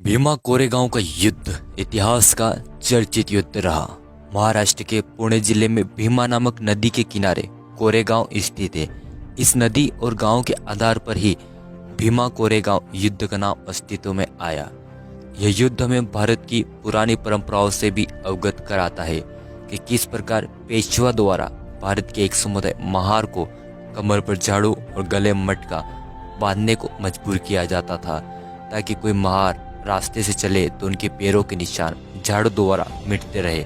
भीमा कोरेगांव का युद्ध इतिहास का चर्चित युद्ध रहा। महाराष्ट्र के पुणे जिले में भीमा नामक नदी के किनारे कोरेगांव स्थित है। इस नदी और गांव के आधार पर ही भीमा कोरेगांव युद्ध का नाम अस्तित्व में आया। यह युद्ध हमें भारत की पुरानी परंपराओं से भी अवगत कराता है कि किस प्रकार पेशवा द्वारा भारत के एक समुदाय महार को कमर पर झाड़ू और गले में मटका बांधने को मजबूर किया जाता था, ताकि कोई महार रास्ते से चले तो उनके पैरों के निशान झाड़ू द्वारा मिटते रहे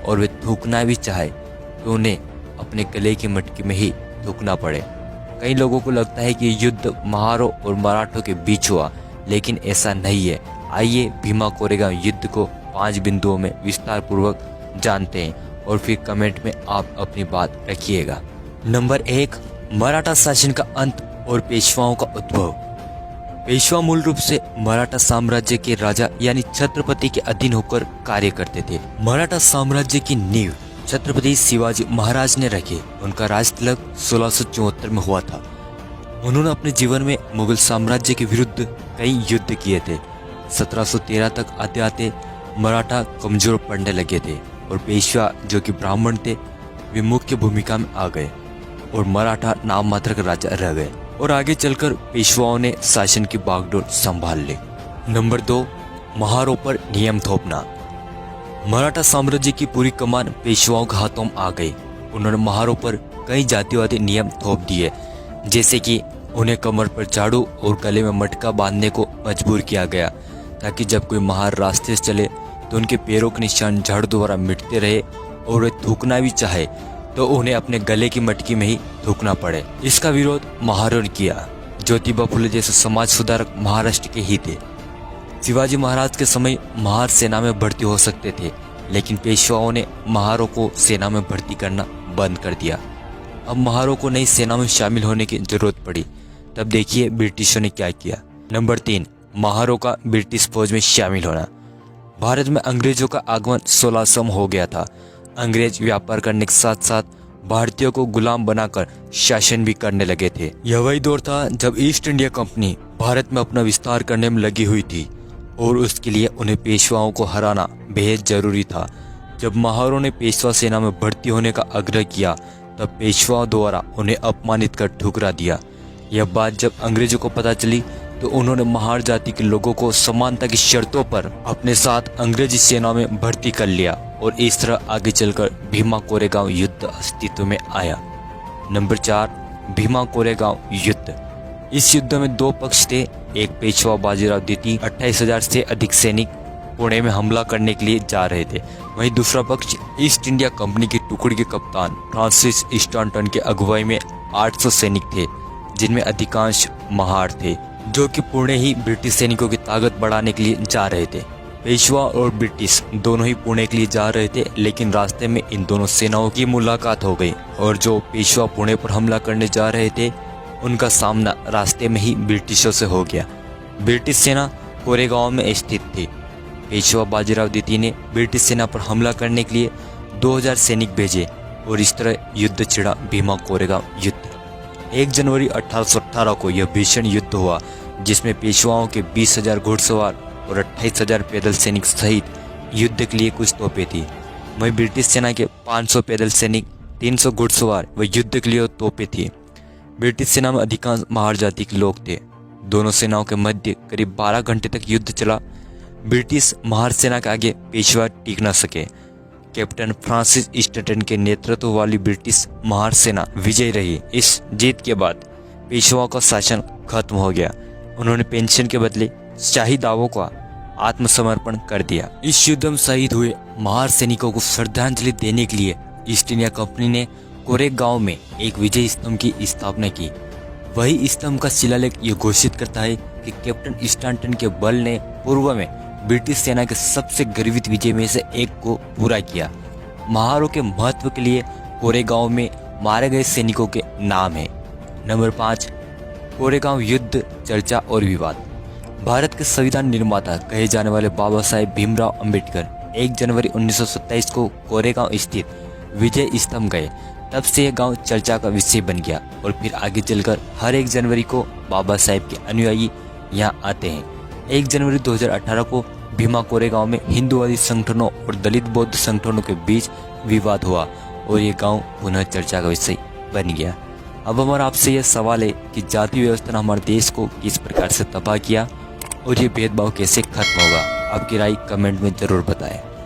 और वे थूकना भी चाहे तो उन्हें अपने गले की मटकी में ही थूकना पड़े। कई लोगों को लगता है कि युद्ध महारों और मराठों के बीच हुआ, लेकिन ऐसा नहीं है। आइए भीमा कोरेगांव युद्ध को 5 बिंदुओं में विस्तार पूर्वक जानते हैं और फिर कमेंट में आप अपनी बात रखिएगा। नंबर 1, मराठा शासन का अंत और पेशवाओं का उद्भव। पेशवा मूल रूप से मराठा साम्राज्य के राजा यानी छत्रपति के अधीन होकर कार्य करते थे। मराठा साम्राज्य की नींव छत्रपति शिवाजी महाराज ने रखी। उनका राज तिलक 1674 में हुआ था। उन्होंने अपने जीवन में मुगल साम्राज्य के विरुद्ध कई युद्ध किए थे। 1713 तक आते आते मराठा कमजोर पड़ने लगे थे और पेशवा जो कि ब्राह्मण थे वे मुख्य भूमिका में आ गए और मराठा नाम मात्र का राजा रह गए और आगे चलकर पेशवाओं ने शासन की बागडोर संभाल ली। नंबर 2, महारों पर नियम थोपना। मराठा साम्राज्य की पूरी कमान पेशवाओं के हाथों में आ गई। उन्होंने महारों पर कई जातिवादी नियम थोप दिए, जैसे कि उन्हें कमर पर झाड़ू और गले में मटका बांधने को मजबूर किया गया, ताकि जब कोई महार रास्ते से चले तो उनके पैरों के निशान झाड़ू द्वारा मिटते रहे और वे थूकना भी चाहे तो उन्हें अपने गले की मटकी में ही थूकना पड़े। इसका विरोध महारों ने किया। ज्योतिबा फुले जैसे समाज सुधारक महाराष्ट्र के ही थे। शिवाजी महाराज के समय महार सेना में भर्ती हो सकते थे, लेकिन पेशवाओं ने महारों को सेना में भर्ती करना बंद कर दिया। अब महारों को नई सेना में शामिल होने की जरूरत पड़ी। तब देखिए ब्रिटिशों ने क्या किया। नंबर 3, महारों का ब्रिटिश फौज में शामिल होना। भारत में अंग्रेजों का आगमन 1600 में हो गया था। अंग्रेज व्यापार करने के साथ साथ भारतीयों को गुलाम बनाकर शासन भी करने लगे थे। यह वही दौर था जब ईस्ट इंडिया कंपनी भारत में अपना विस्तार करने में लगी हुई थी और उसके लिए उन्हें पेशवाओं को हराना बेहद जरूरी था। जब महारों ने पेशवा सेना में भर्ती होने का आग्रह किया, तब पेशवाओं द्वारा उन्हें अपमानित कर ठुकरा दिया। यह बात जब अंग्रेजों को पता चली तो उन्होंने महार जाति के लोगों को समानता की शर्तों पर अपने साथ अंग्रेजी सेना में भर्ती कर लिया और इस तरह आगे चलकर भीमा कोरेगांव युद्ध अस्तित्व में आया। नंबर 4, भीमा कोरेगांव युद्ध। इस युद्ध में 2 पक्ष थे। एक पेशवा बाजीराव द्वितीय 28,000 से अधिक सैनिक पुणे में हमला करने के लिए जा रहे थे। वहीं दूसरा पक्ष ईस्ट इंडिया कंपनी की टुकड़ी के कप्तान फ्रांसिस स्टॉन्टन के अगुवाई में 800 सैनिक थे, जिनमें अधिकांश महार थे, जो कि पुणे ही ब्रिटिश सैनिकों की ताकत बढ़ाने के लिए जा रहे थे। पेशवा और ब्रिटिश दोनों ही पुणे के लिए जा रहे थे, लेकिन रास्ते में इन दोनों सेनाओं की मुलाकात हो गई और जो पेशवा पुणे पर हमला करने जा रहे थे उनका सामना रास्ते में ही ब्रिटिशों से हो गया। ब्रिटिश सेना कोरेगांव में स्थित थी। पेशवा बाजीराव द्वितीय ने ब्रिटिश सेना पर हमला करने के लिए 2000 सैनिक भेजे और इस तरह युद्ध छिड़ा भीमा कोरेगांव युद्ध। 1 जनवरी 1818 को यह भीषण युद्ध हुआ, जिसमें पेशवाओं के 20,000 घुड़सवार और 28,000 पैदल सैनिक सहित युद्ध के लिए कुछ तोपें थी। वहीं ब्रिटिश सेना के 500 पैदल सैनिक, 300 घुड़सवार व युद्ध के लिए तोपें थी। ब्रिटिश सेना में अधिकांश महार जाति के लोग थे। दोनों सेनाओं के मध्य करीब 12 घंटे तक युद्ध चला। ब्रिटिश महार सेना के आगे पेशवा टिक न सके। कैप्टन फ्रांसिस स्टॉन्टन के नेतृत्व वाली ब्रिटिश महार सेना विजयी रही। इस जीत के बाद पेशवाओं का शासन खत्म हो गया। उन्होंने पेंशन के बदले शाही दावों का आत्मसमर्पण कर दिया। इस युद्ध में शहीद हुए महार सैनिकों को श्रद्धांजलि देने के लिए ईस्ट इंडिया कंपनी ने कोरेगांव में एक विजय स्तंभ की स्थापना की। वही स्तंभ का शिलालेख ये घोषित करता है कि कैप्टन स्टॉन्टन के बल ने पूर्व में ब्रिटिश सेना के सबसे गर्वित विजय में से एक को पूरा किया। महारों के महत्व के लिए कोरेगांव में मारे गए सैनिकों के नाम है। नंबर 5, कोरेगांव युद्ध चर्चा और विवाद। भारत के संविधान निर्माता कहे जाने वाले बाबा साहेब भीमराव अंबेडकर 1 जनवरी 1927 को कोरेगांव स्थित विजय स्तंभ गए। तब से यह गांव चर्चा का विषय बन गया और फिर आगे चलकर हर 1 जनवरी को बाबा साहेब के अनुयायी यहाँ आते हैं। 1 जनवरी 2018 को भीमा कोरेगांव में हिंदूवादी संगठनों और दलित बौद्ध संगठनों के बीच विवाद हुआ और ये गांव पुनः चर्चा का विषय बन गया। अब हमारा आपसे यह सवाल है कि जाति व्यवस्था ने हमारे देश को किस प्रकार से तबाह किया और ये भेदभाव कैसे खत्म होगा। आपकी राय कमेंट में जरूर बताएं।